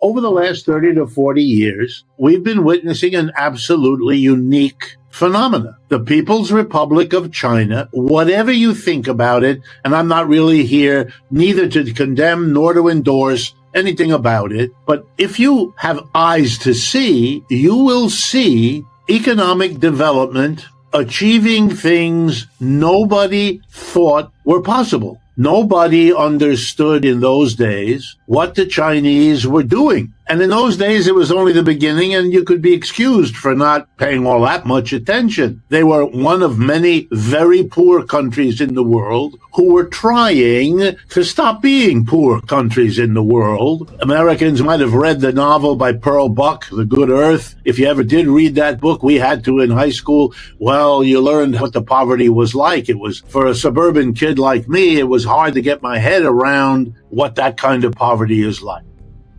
Over the last 30 to 40 years, we've been witnessing an absolutely unique phenomena. The People's Republic of China, whatever you think about it, and I'm not really here neither to condemn nor to endorse anything about it, but if you have eyes to see, you will see economic development achieving things nobody thought were possible. Nobody understood in those days what the Chinese were doing. And in those days, it was only the beginning, and you could be excused for not paying all that much attention. They were one of many very poor countries in the world who were trying to stop being poor countries in the world. Americans might have read the novel by Pearl Buck, The Good Earth. If you ever did read that book, we had to in high school. Well, you learned what the poverty was like. It was, for a suburban kid like me, it was hard to get my head around what that kind of poverty is like.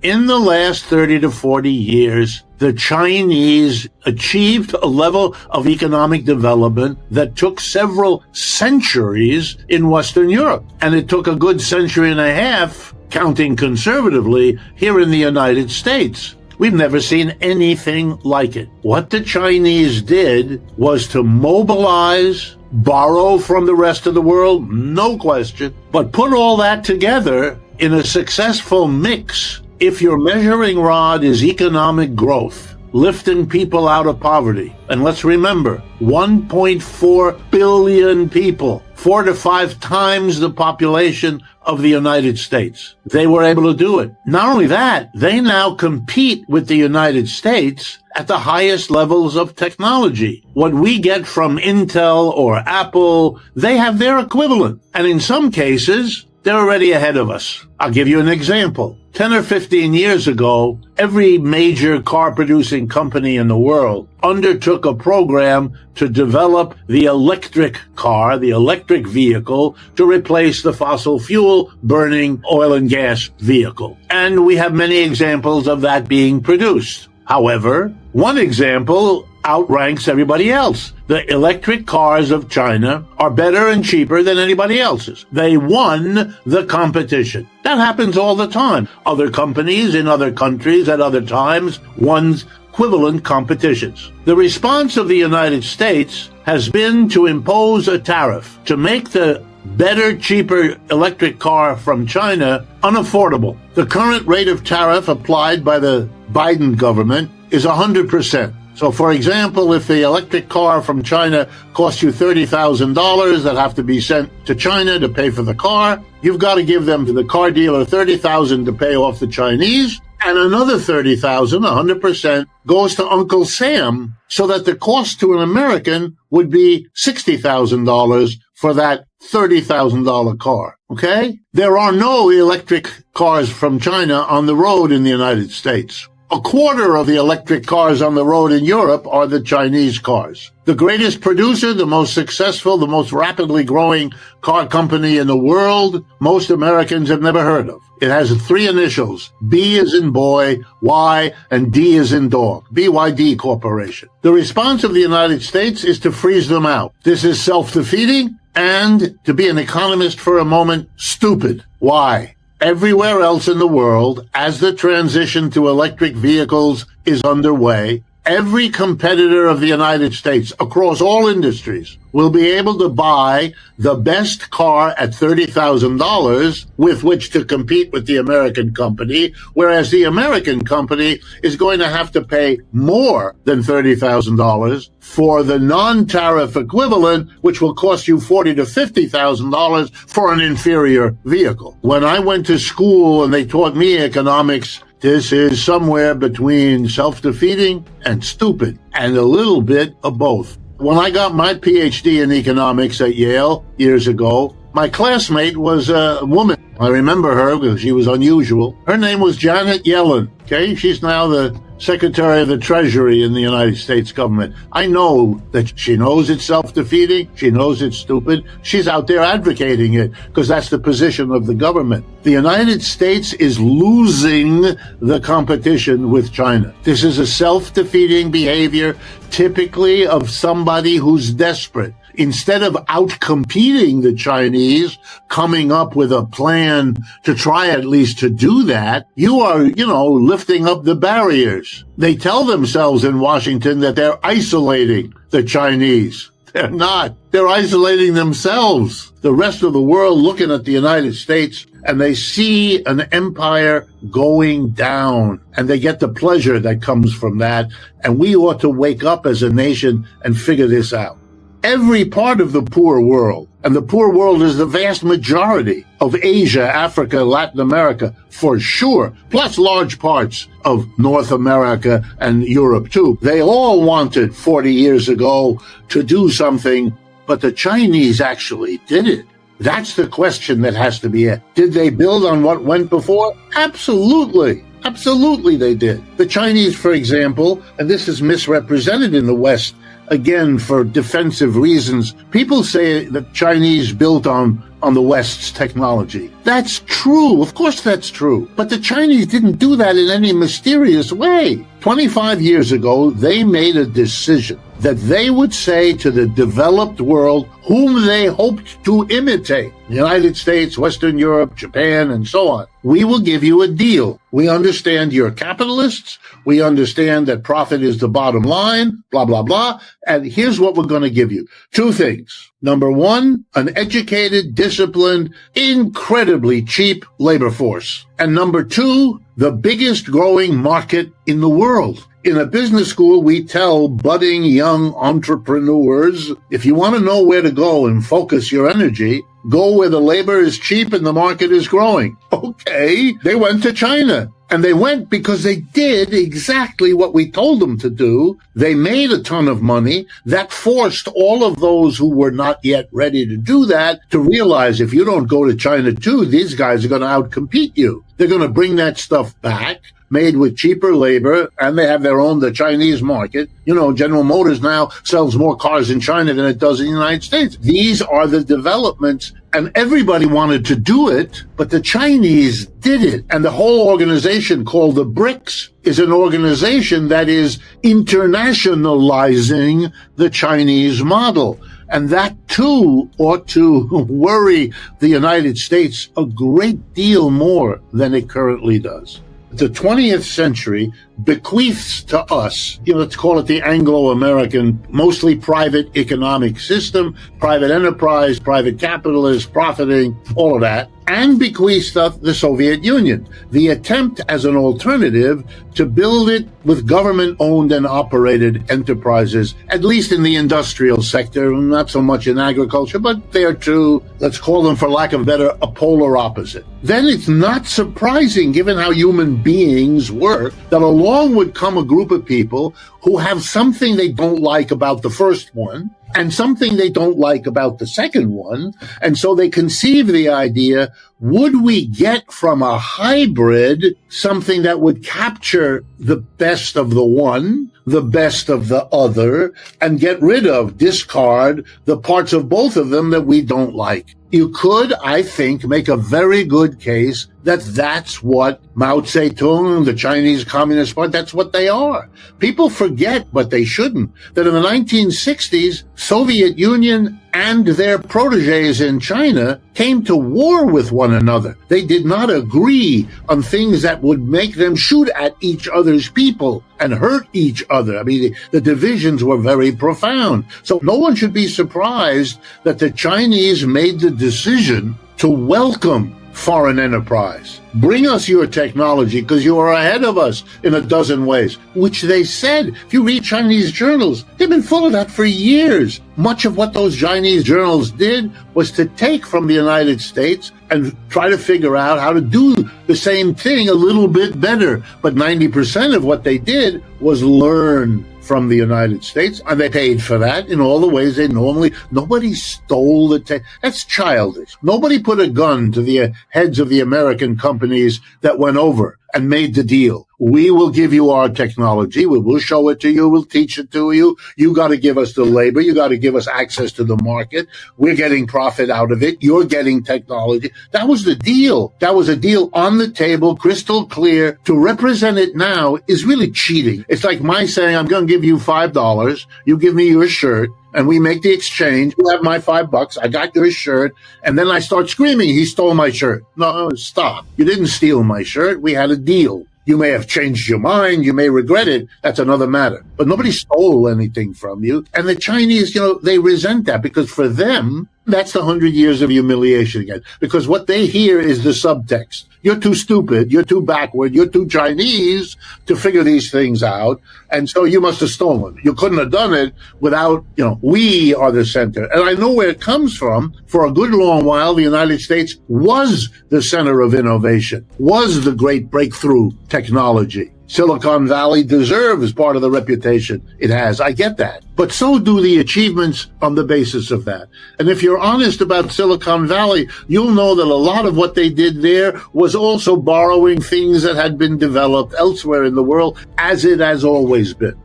In the last 30 to 40 years, the Chinese achieved a level of economic development that took several centuries in Western Europe. And it took a good century and a half, counting conservatively, here in the United States. We've never seen anything like it. What the Chinese did was to mobilize, borrow from the rest of the world, no question, but put all that together in a successful mix. If your measuring rod is economic growth, lifting people out of poverty, and let's remember, 1.4 billion people, 4 to 5 times the population of the United States. They were able to do it. Not only that, they now compete with the United States at the highest levels of technology. What we get from Intel or Apple, they have their equivalent. And in some cases, they're already ahead of us. I'll give you an example. 10 or 15 years ago, every major car-producing company in the world undertook a program to develop the electric car, the electric vehicle, to replace the fossil fuel burning oil and gas vehicle. And we have many examples of that being produced. However, one example outranks everybody else. The electric cars of China are better and cheaper than anybody else's. They won the competition. That happens all the time. Other companies in other countries at other times won equivalent competitions. The response of the United States has been to impose a tariff to make the better, cheaper electric car from China unaffordable. The current rate of tariff applied by the Biden government is 100%. So, for example, if the electric car from China costs you $30,000 that have to be sent to China to pay for the car, you've got to give them to the car dealer $30,000 to pay off the Chinese, and another $30,000, 100%, goes to Uncle Sam, so that the cost to an American would be $60,000 for that $30,000 car. Okay? There are no electric cars from China on the road in the United States. A quarter of the electric cars on the road in Europe are the Chinese cars. The greatest producer, the most successful, the most rapidly growing car company in the world, most Americans have never heard of. It has 3 initials, B as in boy, Y, and D as in dog, BYD Corporation. The response of the United States is to freeze them out. This is self-defeating and, to be an economist for a moment, stupid. Why? Everywhere else in the world, as the transition to electric vehicles is underway, every competitor of the United States across all industries will be able to buy the best car at $30,000 with which to compete with the American company, whereas the American company is going to have to pay more than $30,000 for the non-tariff equivalent, which will cost you $40,000 to $50,000 for an inferior vehicle. When I went to school and they taught me economics, this is somewhere between self-defeating and stupid, and a little bit of both. When I got my PhD in economics at Yale years ago, my classmate was a woman. I remember her because she was unusual. Her name was Janet Yellen. Okay, she's now the Secretary of the Treasury in the United States government. I know that she knows it's self-defeating. She knows it's stupid. She's out there advocating it because that's the position of the government. The United States is losing the competition with China. This is a self-defeating behavior, typically of somebody who's desperate. instead of outcompeting the Chinese, coming up with a plan to try at least to do that, you are, lifting up the barriers. They tell themselves in Washington that they're isolating the Chinese. They're not. They're isolating themselves. The rest of the world looking at the United States, and they see an empire going down, and they get the pleasure that comes from that. And we ought to wake up as a nation and figure this out. Every part of the poor world, and the poor world is the vast majority of Asia, Africa, Latin America, for sure, plus large parts of North America and Europe too. They all wanted 40 years ago to do something, but the Chinese actually did it. That's the question that has to be asked. Did they build on what went before? Absolutely. Absolutely they did. The Chinese, for example, and this is misrepresented in the West, again, for defensive reasons, people say the Chinese built on the West's technology. That's true. Of course that's true. But the Chinese didn't do that in any mysterious way. 25 years ago, they made a decision that they would say to the developed world whom they hoped to imitate, the United States, Western Europe, Japan, and so on. We will give you a deal. We understand you're capitalists. We understand that profit is the bottom line, blah, blah, blah. And here's what we're going to give you. Two things. Number one, an educated, disciplined, incredibly cheap labor force. And number two, the biggest growing market in the world. In a business school, we tell budding young entrepreneurs, if you want to know where to go and focus your energy, go where the labor is cheap and the market is growing. Okay, they went to China. And they went because they did exactly what we told them to do. They made a ton of money. That forced all of those who were not yet ready to do that to realize if you don't go to China too, these guys are going to outcompete you. They're going to bring that stuff back, made with cheaper labor, and they have the Chinese market. General Motors now sells more cars in China than it does in the United States. These are the developments, and everybody wanted to do it, but the Chinese did it. And the whole organization called the BRICS is an organization that is internationalizing the Chinese model. And that, too, ought to worry the United States a great deal more than it currently does. The 20th century bequeaths to us, let's call it the Anglo-American, mostly private economic system, private enterprise, private capitalist, profiting, all of that, and bequeaths us the Soviet Union. The attempt as an alternative to build it with government-owned and operated enterprises, at least in the industrial sector, not so much in agriculture, but there too, let's call them, for lack of better, a polar opposite. Then it's not surprising, given how human beings work, that along would come a group of people who have something they don't like about the first one and something they don't like about the second one. And so they conceive the idea, would we get from a hybrid something that would capture the best of the one, the best of the other, and get rid of, discard the parts of both of them that we don't like? You could, I think, make a very good case that that's what Mao Zedong, the Chinese Communist Party, that's what they are. People forget, but they shouldn't, that in the 1960s, Soviet Union and their proteges in China came to war with one another. They did not agree on things that would make them shoot at each other's people and hurt each other. I mean, the divisions were very profound. So no one should be surprised that the Chinese made the decision to welcome foreign enterprise. Bring us your technology because you are ahead of us in a dozen ways, which they said. If you read Chinese journals, they've been full of that for years. Much of what those Chinese journals did was to take from the United States and try to figure out how to do the same thing a little bit better. But 90% of what they did was learn from the United States, and they paid for that in all the ways they normally. Nobody stole the that's childish. Nobody put a gun to the heads of the American companies that went over and made the deal. We will give you our technology. We will show it to you. We'll teach it to you. You got to give us the labor. You got to give us access to the market. We're getting profit out of it. You're getting technology. That was the deal. That was a deal on the table, crystal clear. To represent it now is really cheating. It's like my saying, I'm going to give you $5. You give me your shirt. And we make the exchange. You have my $5. I got your shirt. And then I start screaming, he stole my shirt. No, stop. You didn't steal my shirt. We had a deal. You may have changed your mind. You may regret it. That's another matter. But nobody stole anything from you. And the Chinese, they resent that because for them, that's the 100 years of humiliation again. Because what they hear is the subtext. You're too stupid. You're too backward. You're too Chinese to figure these things out. And so you must have stolen. You couldn't have done it without, we are the center. And I know where it comes from. For a good long while, the United States was the center of innovation, was the great breakthrough technology. Silicon Valley deserves part of the reputation it has. I get that. But so do the achievements on the basis of that. And if you're honest about Silicon Valley, you'll know that a lot of what they did there was also borrowing things that had been developed elsewhere in the world, as it has always been.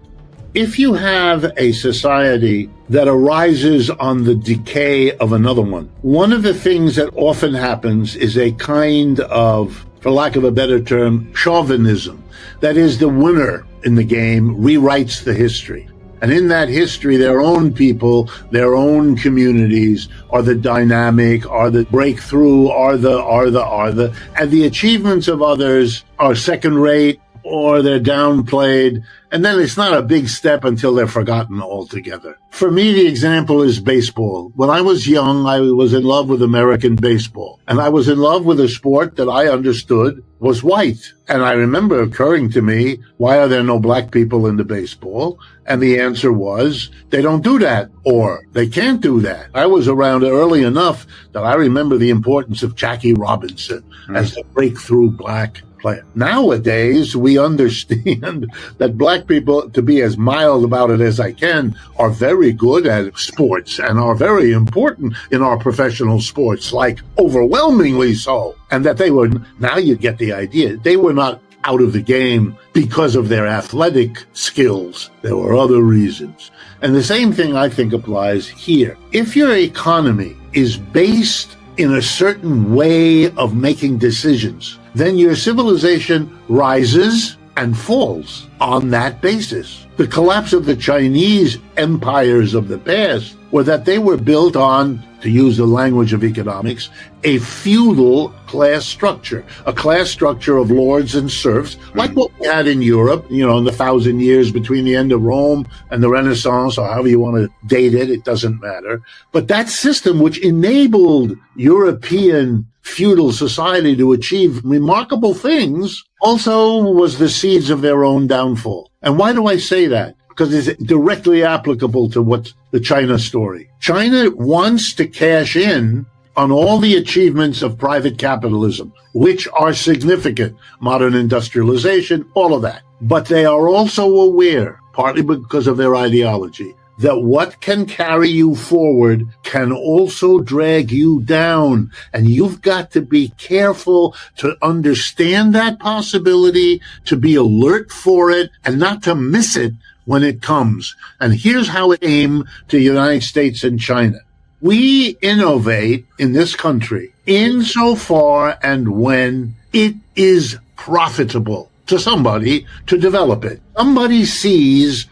If you have a society that arises on the decay of another one of the things that often happens is a kind of, for lack of a better term, chauvinism. That is, the winner in the game rewrites the history. And in that history, their own people, their own communities are the dynamic, are the breakthrough, are the, and the achievements of others are second rate or they're downplayed. And then it's not a big step until they're forgotten altogether. For me, the example is baseball. When I was young, I was in love with American baseball. And I was in love with a sport that I understood was white. And I remember occurring to me, why are there no black people in the baseball? And the answer was, they don't do that, or they can't do that. I was around early enough that I remember the importance of Jackie Robinson as the breakthrough black player. Nowadays, we understand that black people, to be as mild about it as I can, are very good at sports and are very important in our professional sports, like overwhelmingly so. And that they were, now you get the idea, they were not out of the game because of their athletic skills. There were other reasons. And the same thing I think applies here. If your economy is based in a certain way of making decisions, then your civilization rises and falls on that basis. The collapse of the Chinese empires of the past were that they were built on, to use the language of economics, a feudal class structure, a class structure of lords and serfs, like what we had in Europe, in the 1,000 years between the end of Rome and the Renaissance, or however you want to date it, it doesn't matter. But that system, which enabled European feudal society to achieve remarkable things, also was the seeds of their own downfall. And why do I say that? Because it's directly applicable to what's the China story. China wants to cash in on all the achievements of private capitalism, which are significant. Modern industrialization, all of that. But they are also aware, partly because of their ideology, that what can carry you forward can also drag you down. And you've got to be careful to understand that possibility, to be alert for it, and not to miss it when it comes. And here's how it aims to the United States and China. We innovate in this country insofar and when it is profitable to somebody to develop it. Somebody sees,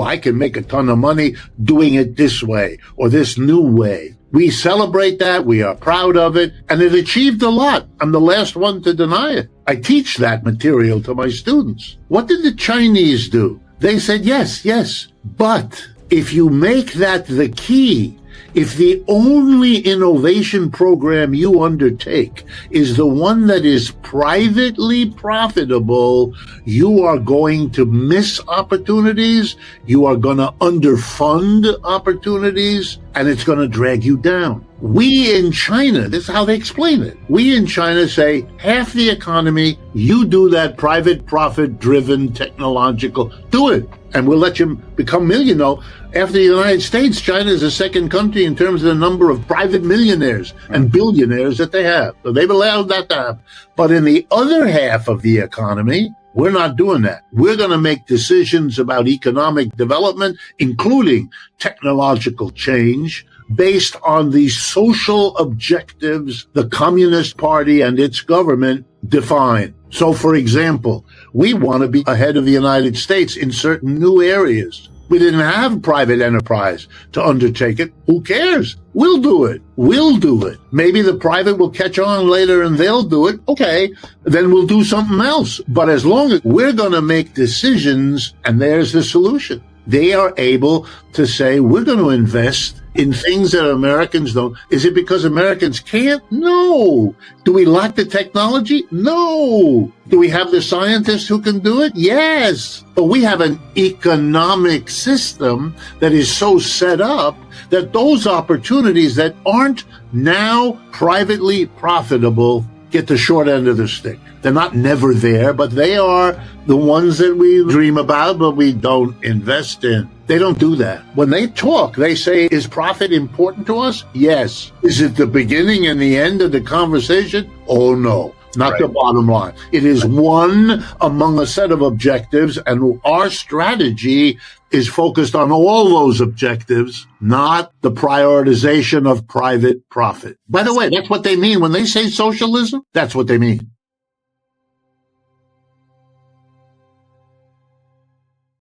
I can make a ton of money doing it this way or this new way. We celebrate that. We are proud of it. And it achieved a lot. I'm the last one to deny it. I teach that material to my students. What did the Chinese do? They said, yes, but if you make that the key, if the only innovation program you undertake is the one that is privately profitable, you are going to miss opportunities, you are going to underfund opportunities, and it's going to drag you down. We in China, this is how they explain it. We in China say, half the economy, you do that private profit-driven technological, do it, and we'll let you become millionaire. After the United States, China is the second country in terms of the number of private millionaires and billionaires that they have. So they've allowed that to happen. But in the other half of the economy, We're not doing that. We're going to make decisions about economic development, including technological change, based on the social objectives the Communist Party and its government define. So, for example, we want to be ahead of the United States in certain new areas. We didn't have private enterprise to undertake it. Who cares? We'll do it. We'll do it. Maybe the private will catch on later and they'll do it. Okay, then we'll do something else. But as long as we're going to make decisions, and there's the solution. They are able to say, we're going to invest in things that Americans don't. Is it because Americans can't? No. Do we lack the technology? No. Do we have the scientists who can do it? Yes. But we have an economic system that is so set up that those opportunities that aren't now privately profitable get the short end of the stick. They're not never there, but they are the ones that we dream about, but we don't invest in. They don't do that. When they talk, they say, is profit important to us? Yes. Is it the beginning and the end of the conversation? Oh, no. Not the bottom line. It is one among a set of objectives, and our strategy is focused on all those objectives, not the prioritization of private profit. By the way, that's what they mean when they say socialism. That's what they mean.